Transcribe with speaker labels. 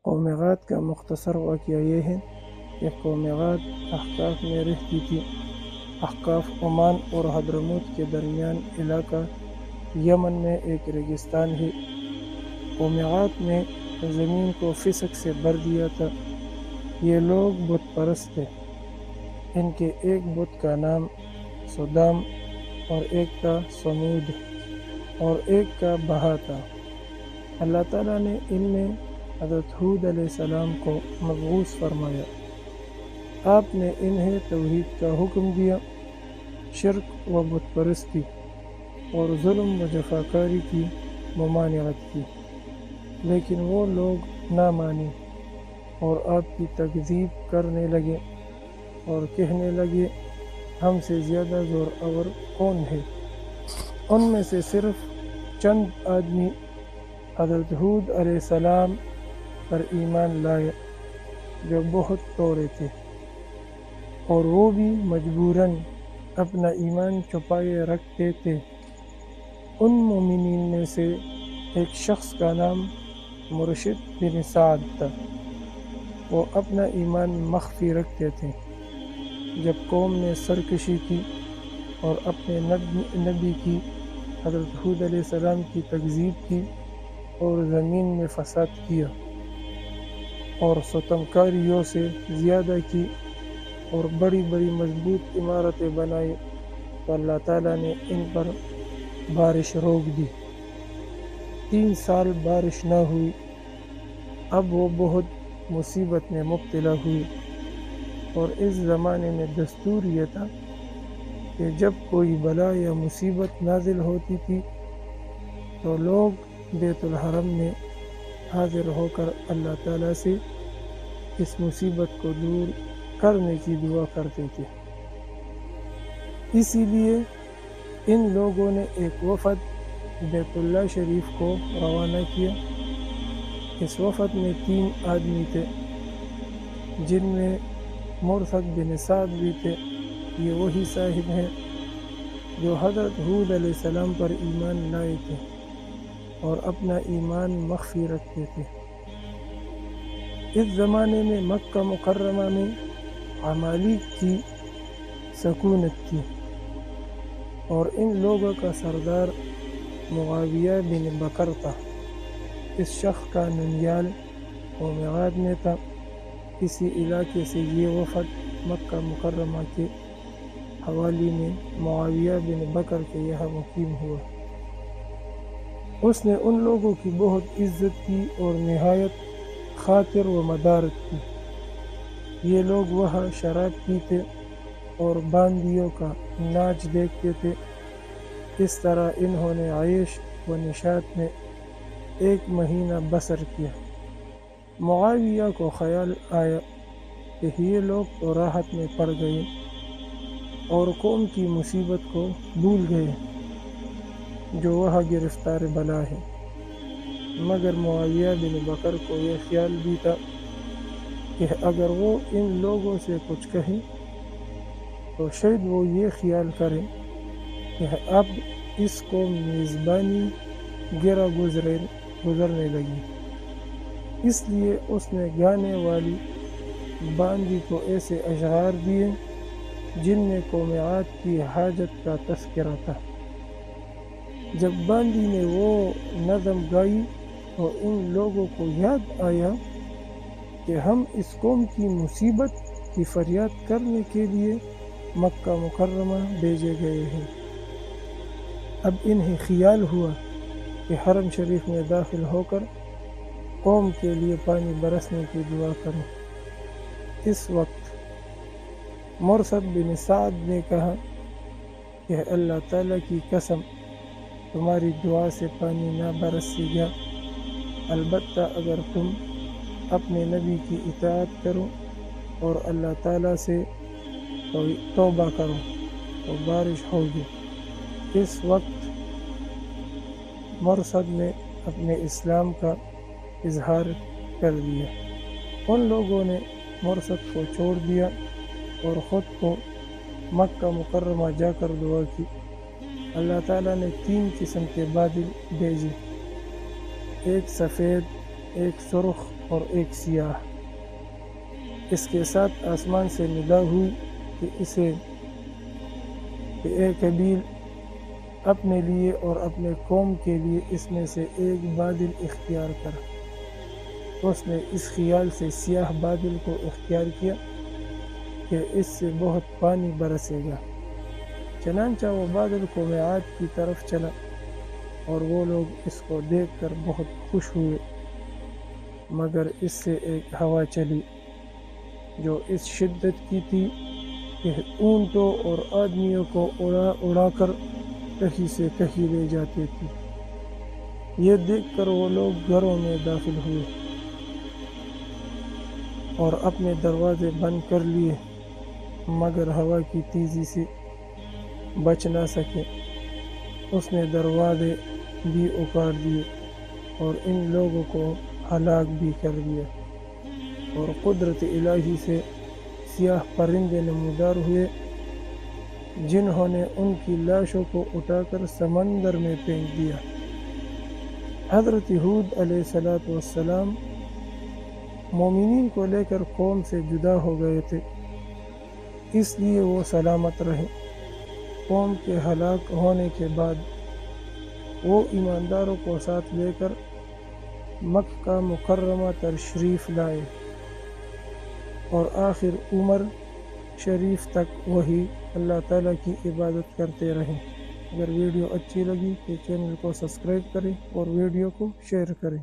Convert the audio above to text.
Speaker 1: قوم غاد کا مختصر واقعہ یہ ہے کہ قوم غاد احقاف میں رہتی تھی۔ احقاف عمان اور حضرموت کے درمیان علاقہ یمن میں ایک ریگستان ہے۔ قوم غاد نے زمین کو فسق سے بھر دیا تھا۔ یہ لوگ بت پرست تھے۔ ان کے ایک بت کا نام صدام اور ایک کا سمود اور ایک کا بہا تھا۔ اللہ تعالیٰ نے ان میں حضرت ہود علیہ السلام کو مبعوث فرمایا۔ آپ نے انہیں توحید کا حکم دیا، شرک و بت پرستی اور ظلم و جفاکاری کی ممانعت کی، لیکن وہ لوگ نہ مانے اور آپ کی تکذیب کرنے لگے اور کہنے لگے ہم سے زیادہ زور آور کون ہے۔ ان میں سے صرف چند آدمی حضرت ہود علیہ السلام پر ایمان لائے جو بہت توڑے تھے، اور وہ بھی مجبوراً اپنا ایمان چھپائے رکھتے تھے۔ ان مومنین میں سے ایک شخص کا نام مرشد بن سعد تھا۔ وہ اپنا ایمان مخفی رکھتے تھے۔ جب قوم نے سرکشی کی اور اپنے نبی کی حضرت ہود علیہ السلام کی تکذیب کی اور زمین میں فساد کیا اور ستمکاریوں سے زیادہ کی اور بڑی بڑی مضبوط عمارتیں بنائی، تو اللہ تعالیٰ نے ان پر بارش روک دی۔ 3 سال بارش نہ ہوئی۔ اب وہ بہت مصیبت میں مبتلا ہوئی، اور اس زمانے میں دستور یہ تھا کہ جب کوئی بلا یا مصیبت نازل ہوتی تھی تو لوگ بیت الحرم میں حاضر ہو کر اللہ تعالیٰ سے اس مصیبت کو دور کرنے کی دعا کرتے تھے۔ اسی لیے ان لوگوں نے ایک وفد بیت اللہ شریف کو روانہ کیا۔ اس وفد میں 3 آدمی تھے، جن میں مرثد بن سعد بھی تھے۔ یہ وہی صاحب ہیں جو حضرت ہود علیہ السلام پر ایمان لائے تھے اور اپنا ایمان مخفی رکھتے تھے۔ اس زمانے میں مکہ مکرمہ میں عمالیق کی سکونت تھی، اور ان لوگوں کا سردار معاویہ بن بکر تھا۔ اس شخص کا ننیال قوم غاد میں تھا۔ اسی علاقے سے یہ وفد مکہ مکرمہ کے حوالی میں معاویہ بن بکر کے یہاں مقیم ہوا۔ اس نے ان لوگوں کی بہت عزت کی اور نہایت خاطر و مدارت کی۔ یہ لوگ وہاں شراب پیتے اور باندیوں کا ناچ دیکھتے تھے۔ اس طرح انہوں نے عیش و نشاط میں 1 مہینہ بسر کیا۔ معاویہ کو خیال آیا کہ یہ لوگ تو راحت میں پڑ گئے اور قوم کی مصیبت کو بھول گئے جو وہاں گرفتار بلا ہے، مگر معاویہ بن بکر کو یہ خیال بھی تھا کہ اگر وہ ان لوگوں سے کچھ کہیں تو شاید وہ یہ خیال کریں کہ اب اس کو میزبانی گرا گزرنے لگی۔ اس لیے اس نے گانے والی باندی کو ایسے اشعار دیے جن میں قوم عاد کی حاجت کا تذکرہ تھا۔ جب باندی نے وہ نظم گائی تو ان لوگوں کو یاد آیا کہ ہم اس قوم کی مصیبت کی فریاد کرنے کے لیے مکہ مکرمہ بھیجے گئے ہیں۔ اب انہیں خیال ہوا کہ حرم شریف میں داخل ہو کر قوم کے لیے پانی برسنے کی دعا کریں۔ اس وقت مرثد بن سعد نے کہا کہ اللہ تعالیٰ کی قسم تمہاری دعا سے پانی نہ برسے گا، البتہ اگر تم اپنے نبی کی اطاعت کرو اور اللہ تعالیٰ سے توبہ کرو تو بارش ہوگی۔ اس وقت مرثد نے اپنے اسلام کا اظہار کر دیا۔ ان لوگوں نے مرثد کو چھوڑ دیا اور خود کو مکہ مکرمہ جا کر دعا کی۔ اللہ تعالیٰ نے 3 قسم کے بادل بھیجے، ایک سفید، ایک سرخ اور ایک سیاہ، اس کے ساتھ آسمان سے ندا ہوئی کہ اے قبیل، اپنے لیے اور اپنے قوم کے لیے اس میں سے ایک بادل اختیار کر۔ اس نے اس خیال سے سیاہ بادل کو اختیار کیا کہ اس سے بہت پانی برسے گا۔ چنانچہ وہ بادل کو میعاد کی طرف چلا اور وہ لوگ اس کو دیکھ کر بہت خوش ہوئے، مگر اس سے ایک ہوا چلی جو اس شدت کی تھی کہ اونٹوں اور آدمیوں کو اڑا کر کہیں سے کہیں لے جاتی تھی۔ یہ دیکھ کر وہ لوگ گھروں میں داخل ہوئے اور اپنے دروازے بند کر لیے، مگر ہوا کی تیزی سے بچ نہ سکے۔ اس نے دروازے بھی اکاڑ دیے اور ان لوگوں کو ہلاک بھی کر دیا۔ اور قدرت الہی سے سیاہ پرندے نمودار ہوئے جنہوں نے ان کی لاشوں کو اٹھا کر سمندر میں پھینک دیا۔ حضرت ہود علیہ السلام مومنین کو لے کر قوم سے جدا ہو گئے تھے، اس لیے وہ سلامت رہے۔ قوم کے ہلاک ہونے کے بعد وہ ایمانداروں کو ساتھ لے کر مکہ مکرمہ تشریف لائے اور آخر عمر شریف تک وہی اللہ تعالیٰ کی عبادت کرتے رہے۔ اگر ویڈیو اچھی لگی تو چینل کو سبسکرائب کریں اور ویڈیو کو شیئر کریں۔